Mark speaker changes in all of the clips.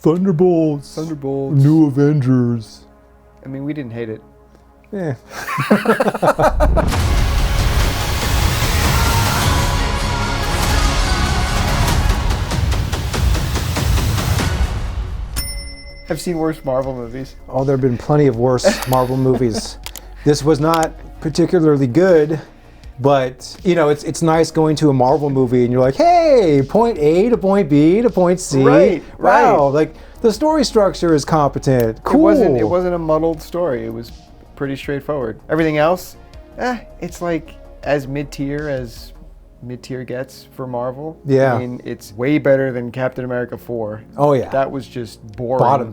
Speaker 1: Thunderbolts. New Avengers.
Speaker 2: I mean, we didn't hate it.
Speaker 1: Yeah.
Speaker 2: I've seen worse Marvel movies.
Speaker 1: Oh, there have been plenty of worse Marvel movies. This was not particularly good, but you know, it's nice going to a Marvel movie and you're like, hey, point A to point B to point C.
Speaker 2: Right.
Speaker 1: Wow, like the story structure is competent. Cool.
Speaker 2: It wasn't a muddled story. It was pretty straightforward. Everything else, it's like as mid-tier as mid-tier gets for Marvel.
Speaker 1: Yeah.
Speaker 2: I mean, it's way better than Captain America 4.
Speaker 1: Oh yeah.
Speaker 2: That was just boring.
Speaker 1: Bottom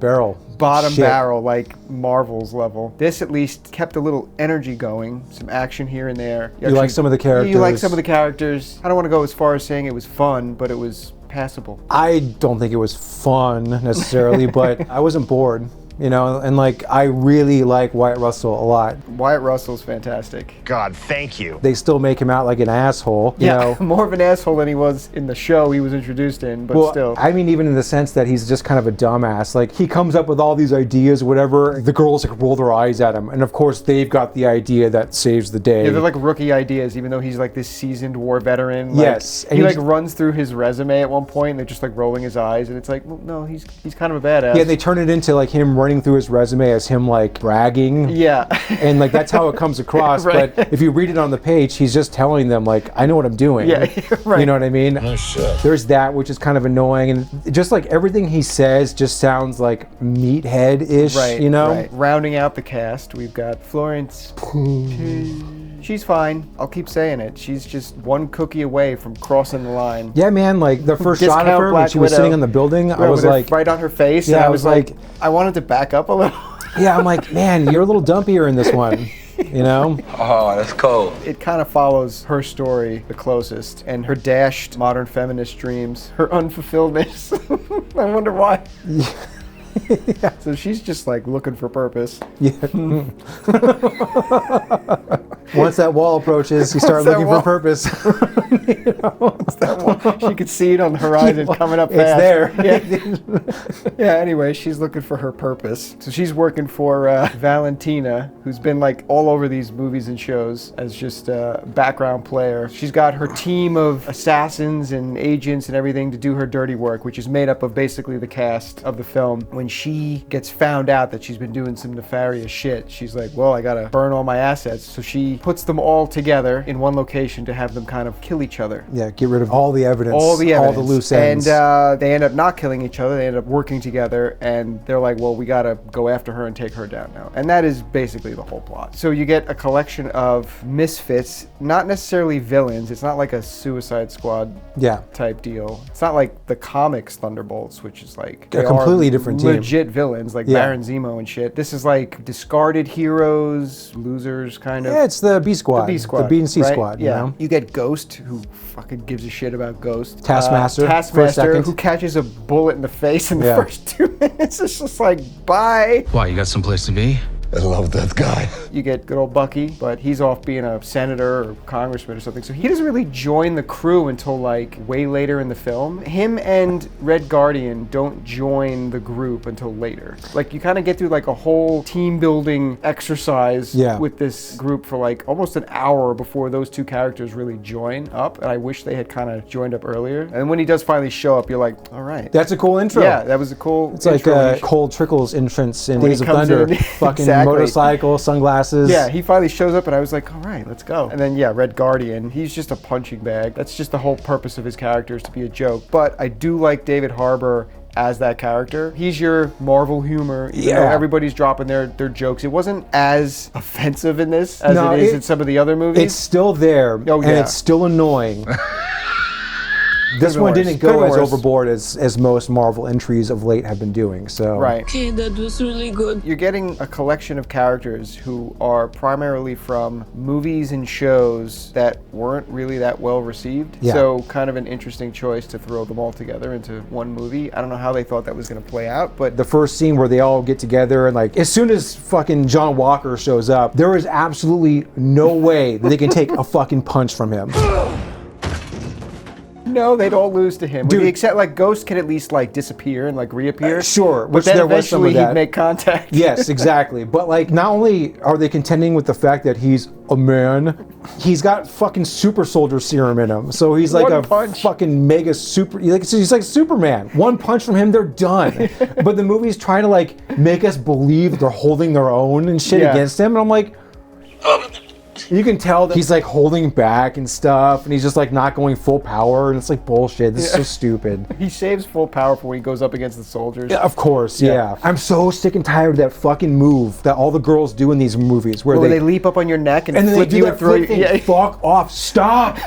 Speaker 1: barrel,
Speaker 2: like Marvel's level. This at least kept a little energy going, some action here and there.
Speaker 1: You like some of the characters.
Speaker 2: You like some of the characters. I don't want to go as far as saying it was fun, but it was passable.
Speaker 1: I don't think it was fun necessarily, but I wasn't bored. You know, and like I really like Wyatt Russell a lot.
Speaker 2: Wyatt Russell's fantastic.
Speaker 3: God, thank you.
Speaker 1: They still make him out like an asshole. You know?
Speaker 2: More of an asshole than he was in the show he was introduced in, but still.
Speaker 1: I mean, even in the sense that he's just kind of a dumbass. Like he comes up with all these ideas, whatever. The girls like roll their eyes at him, and of course they've got the idea that saves the day.
Speaker 2: Yeah, they're like rookie ideas, even though he's like this seasoned war veteran. Like,
Speaker 1: yes,
Speaker 2: and he like runs through his resume at one point, and they're just like rolling his eyes, and it's like, well, no, he's kind of a badass.
Speaker 1: Yeah, they turn it into like him running through his resume as him like bragging.
Speaker 2: Yeah.
Speaker 1: And like that's how it comes across.
Speaker 2: Right.
Speaker 1: But if you read it on the page, he's just telling them like, I know what I'm doing.
Speaker 2: Yeah, right.
Speaker 1: You know what I mean?
Speaker 3: Oh shit.
Speaker 1: There's that, which is kind of annoying, and just like everything he says just sounds like meathead-ish.
Speaker 2: Right.
Speaker 1: You know?
Speaker 2: Right. Rounding out the cast, we've got Florence. She's fine. I'll keep saying it. She's just one cookie away from crossing the line.
Speaker 1: Yeah, man. Like the first shot of her when she was sitting in the building, I was like,
Speaker 2: right on her face.
Speaker 1: Yeah,
Speaker 2: and
Speaker 1: I was like,
Speaker 2: I wanted to back up a little.
Speaker 1: Yeah, I'm like, man, you're a little dumpier in this one. You know?
Speaker 3: Oh, that's cold.
Speaker 2: It kind of follows her story the closest, and her dashed modern feminist dreams, her unfulfilledness. I wonder why.
Speaker 1: Yeah.
Speaker 2: So she's just like looking for purpose.
Speaker 1: Yeah. Once that wall approaches, you start looking for purpose.
Speaker 2: You know? That wall, she could see it on the horizon coming up fast.
Speaker 1: It's there.
Speaker 2: Yeah. Yeah, anyway, she's looking for her purpose. So she's working for Valentina, who's been like all over these movies and shows as just a background player. She's got her team of assassins and agents and everything to do her dirty work, which is made up of basically the cast of the film. When she gets found out that she's been doing some nefarious shit, she's like, well, I gotta burn all my assets. So she puts them all together in one location to have them kind of kill each other.
Speaker 1: Yeah, get rid of all the evidence.
Speaker 2: All the
Speaker 1: loose ends.
Speaker 2: And they end up not killing each other. They end up working together, and they're like, well, we gotta go after her and take her down now. And that is basically the whole plot. So you get a collection of misfits, not necessarily villains. It's not like a Suicide Squad type deal. It's not like the comics Thunderbolts, which is like
Speaker 1: a completely different team.
Speaker 2: Legit villains like Baron Zemo and shit. This is like discarded heroes, losers kind of.
Speaker 1: Yeah, it's the B Squad.
Speaker 2: The B Squad.
Speaker 1: The B and C
Speaker 2: right?
Speaker 1: Squad.
Speaker 2: Yeah.
Speaker 1: You know?
Speaker 2: You get Ghost, who fucking gives a shit about Ghost.
Speaker 1: Taskmaster,
Speaker 2: who catches a bullet in the face in the first 2 minutes. It's just like, bye.
Speaker 4: Why, you got someplace to be?
Speaker 3: I love that guy.
Speaker 2: You get good old Bucky, but he's off being a senator or congressman or something. So he doesn't really join the crew until like way later in the film. Him and Red Guardian don't join the group until later. Like you kind of get through like a whole team building exercise with this group for like almost an hour before those two characters really join up. And I wish they had kind of joined up earlier. And when he does finally show up, you're like, all right.
Speaker 1: That's a cool intro.
Speaker 2: Yeah, that was a cool
Speaker 1: It's like Cole Trickle's entrance in Days of Thunder. Fucking motorcycle, sunglasses.
Speaker 2: Yeah, he finally shows up and I was like, all right, let's go. And then Red Guardian, he's just a punching bag. That's just the whole purpose of his character, is to be a joke. But I do like David Harbour as that character. He's your Marvel humor. You know, everybody's dropping their jokes. It wasn't as offensive in this as it is in some of the other movies.
Speaker 1: It's still there, and it's still annoying. This one didn't go as overboard as most Marvel entries of late have been doing, so...
Speaker 2: Right.
Speaker 5: Okay, that was really good.
Speaker 2: You're getting a collection of characters who are primarily from movies and shows that weren't really that well received.
Speaker 1: Yeah.
Speaker 2: So kind of an interesting choice to throw them all together into one movie. I don't know how they thought that was going to play out, but...
Speaker 1: The first scene where they all get together and like, as soon as fucking John Walker shows up, there is absolutely no way that they can take a fucking punch from him.
Speaker 2: No, they'd all lose to him.
Speaker 1: Dude.
Speaker 2: Except like Ghost can at least like disappear and like reappear.
Speaker 1: Sure,
Speaker 2: But
Speaker 1: which
Speaker 2: then
Speaker 1: there was some of
Speaker 2: eventually
Speaker 1: that.
Speaker 2: he'd make contact.
Speaker 1: Yes, exactly. But like, not only are they contending with the fact that he's a man, he's got fucking super soldier serum in him. So he's like
Speaker 2: One
Speaker 1: a
Speaker 2: punch.
Speaker 1: fucking mega super. He's like Superman. One punch from him, they're done. But the movie's trying to like make us believe they're holding their own and shit
Speaker 2: Yeah.
Speaker 1: against him, and I'm like. You can tell that he's like holding back and stuff, and he's just like not going full power, and it's like bullshit. This is so stupid.
Speaker 2: He saves full power for when he goes up against the soldiers.
Speaker 1: Yeah, of course, yeah. I'm so sick and tired of that fucking move that all the girls do in these movies, where
Speaker 2: Where they leap up on your neck and
Speaker 1: and then
Speaker 2: flip
Speaker 1: they do
Speaker 2: you
Speaker 1: that
Speaker 2: and throw
Speaker 1: flip
Speaker 2: you.
Speaker 1: thing.
Speaker 2: Yeah.
Speaker 1: Fuck off! Stop!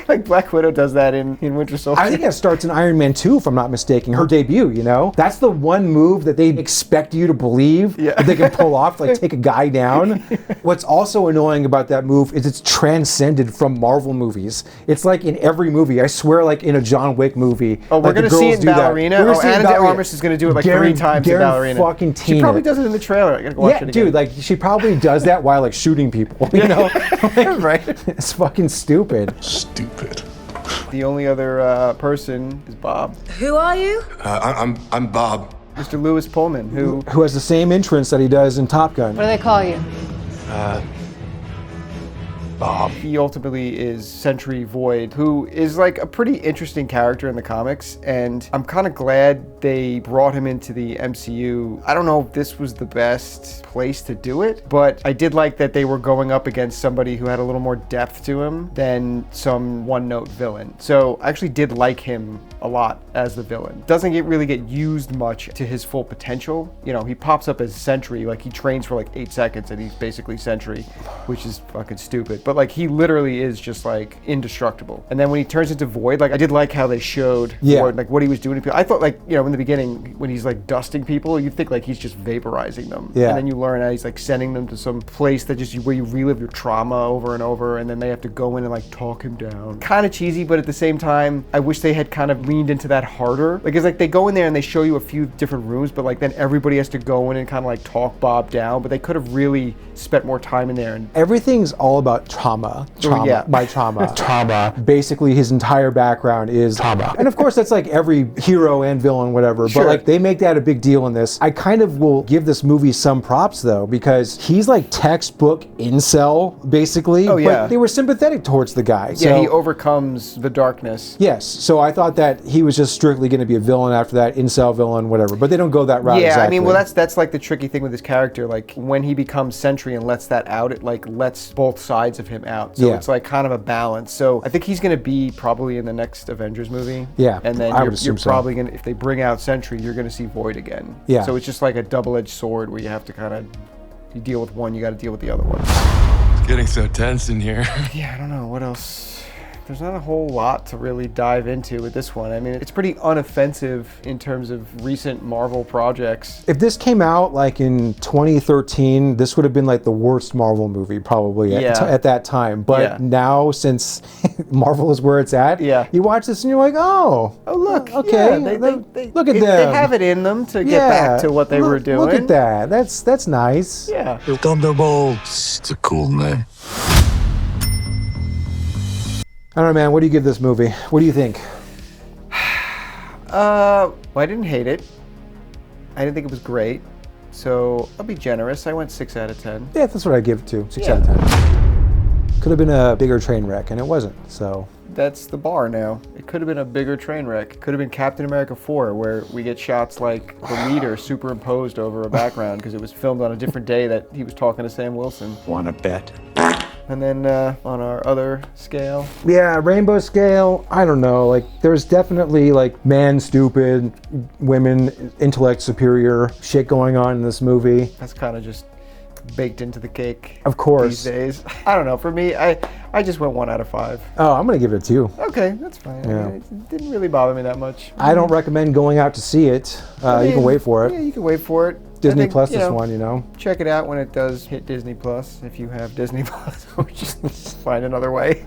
Speaker 2: Like Black Widow does that in Winter Soldier.
Speaker 1: I think that starts in Iron Man 2, if I'm not mistaken, her debut, you know? That's the one move that they expect you to believe that they can pull off, like take a guy down. What's also annoying about that move is it's transcended from Marvel movies. It's like in every movie. I swear, like in a John Wick movie.
Speaker 2: Oh, we're
Speaker 1: like, the
Speaker 2: going to see
Speaker 1: girls
Speaker 2: it in
Speaker 1: do that.
Speaker 2: Ballerina?
Speaker 1: We're gonna see it in
Speaker 2: Anna de
Speaker 1: Ballerina.
Speaker 2: Armas is going to do it like 3 times in Ballerina.
Speaker 1: Fucking
Speaker 2: She probably does it in the trailer. I got to watch it again.
Speaker 1: Dude, like she probably does that while like shooting people, you know? Like,
Speaker 2: Right.
Speaker 1: It's fucking stupid.
Speaker 3: Stupid.
Speaker 2: The only other person is Bob.
Speaker 4: Who are you?
Speaker 3: I'm Bob.
Speaker 2: Mr. Lewis Pullman, who...
Speaker 1: Who has the same entrance that he does in Top Gun.
Speaker 5: What do they call you?
Speaker 3: Bob.
Speaker 2: He ultimately is Sentry Void, who is like a pretty interesting character in the comics, and I'm kind of glad they brought him into the MCU. I don't know if this was the best place to do it, but I did like that they were going up against somebody who had a little more depth to him than some one-note villain. So I actually did like him a lot as the villain. Doesn't really get used much to his full potential. You know, he pops up as Sentry, like he trains for like 8 seconds and he's basically Sentry, which is fucking stupid. But like he literally is just like indestructible. And then when he turns into Void, like I did like how they showed Void, like what he was doing to people. I thought like, you know, in the beginning when he's like dusting people, you think like he's just vaporizing them.
Speaker 1: Yeah.
Speaker 2: And then you learn how he's like sending them to some place that just where you relive your trauma over and over, and then they have to go in and like talk him down. Kind of cheesy, but at the same time, I wish they had kind of leaned into that harder. Like it's like they go in there and they show you a few different rooms, but like then everybody has to go in and kind of like talk Bob down. But they could have really spent more time in there. And
Speaker 1: Everything's all about trauma.
Speaker 2: yeah.
Speaker 1: By trauma. Trauma. Basically, his entire background is trauma. And of course, that's like every hero and villain, whatever.
Speaker 2: Sure.
Speaker 1: But like they make that a big deal in this. I kind of will give this movie some props though, because he's like textbook incel, basically.
Speaker 2: Oh, yeah.
Speaker 1: But they were sympathetic towards the guy.
Speaker 2: yeah,
Speaker 1: So-
Speaker 2: he overcomes the darkness.
Speaker 1: Yes, so I thought that he was just strictly going to be a villain after that, incel villain, whatever. But they don't go that route.
Speaker 2: Yeah,
Speaker 1: exactly.
Speaker 2: I mean, well, that's like the tricky thing with his character. Like when he becomes Sentry and lets that out, it like lets both sides of him out. So
Speaker 1: Yeah.
Speaker 2: it's like kind of a balance. So I think he's going to be probably in the next Avengers movie.
Speaker 1: Yeah,
Speaker 2: and then
Speaker 1: I would
Speaker 2: you're
Speaker 1: assume so.
Speaker 2: probably going to, if they bring out Sentry, you're going to see Void again.
Speaker 1: Yeah.
Speaker 2: So it's just like a double-edged sword where you have to kind of, you deal with one, you got to deal with the other one.
Speaker 6: It's getting so tense in here.
Speaker 2: Yeah, I don't know what else. There's not a whole lot to really dive into with this one. I mean, it's pretty unoffensive in terms of recent Marvel projects.
Speaker 1: if this came out like in 2013, this would have been like the worst Marvel movie probably
Speaker 2: Yeah.
Speaker 1: at that time. But
Speaker 2: Yeah.
Speaker 1: now, since Marvel is where it's at,
Speaker 2: Yeah.
Speaker 1: you watch this and you're like, oh,
Speaker 2: Look,
Speaker 1: okay,
Speaker 2: yeah, they,
Speaker 1: look at
Speaker 2: they
Speaker 1: them.
Speaker 2: have it in them to get back to what they were doing.
Speaker 1: Look at that. That's nice.
Speaker 2: Yeah.
Speaker 3: Thunderbolts. It's a cool name.
Speaker 1: I don't know, man. What do you give this movie? What do you think?
Speaker 2: Well, I didn't hate it. I didn't think it was great. So I'll be generous. I went 6 out of 10.
Speaker 1: Yeah, that's what I give it to. 6
Speaker 2: Yeah.
Speaker 1: out of 10. Could have been a bigger train wreck, and it wasn't. So
Speaker 2: That's the bar now. It could have been a bigger train wreck. It could have been Captain America 4, where we get shots like the leader superimposed over a background because it was filmed on a different day that he was talking to Sam Wilson.
Speaker 3: Wanna bet?
Speaker 2: And then on our other scale,
Speaker 1: yeah, rainbow scale. I don't know. Like, there's definitely like man stupid, women intellect superior shit going on in this movie.
Speaker 2: that's kind of just baked into the cake.
Speaker 1: Of course.
Speaker 2: These days. I don't know. For me, I just went 1 out of 5.
Speaker 1: Oh, I'm gonna give it a 2.
Speaker 2: Okay, that's fine.
Speaker 1: Yeah.
Speaker 2: It didn't really bother me that much.
Speaker 1: I don't recommend going out to see it. You can wait for
Speaker 2: Yeah,
Speaker 1: it.
Speaker 2: you can wait for it.
Speaker 1: Disney
Speaker 2: I think,
Speaker 1: Plus
Speaker 2: you
Speaker 1: this
Speaker 2: know,
Speaker 1: one, you know.
Speaker 2: Check it out when it does hit Disney Plus, if you have Disney Plus, or just find another way.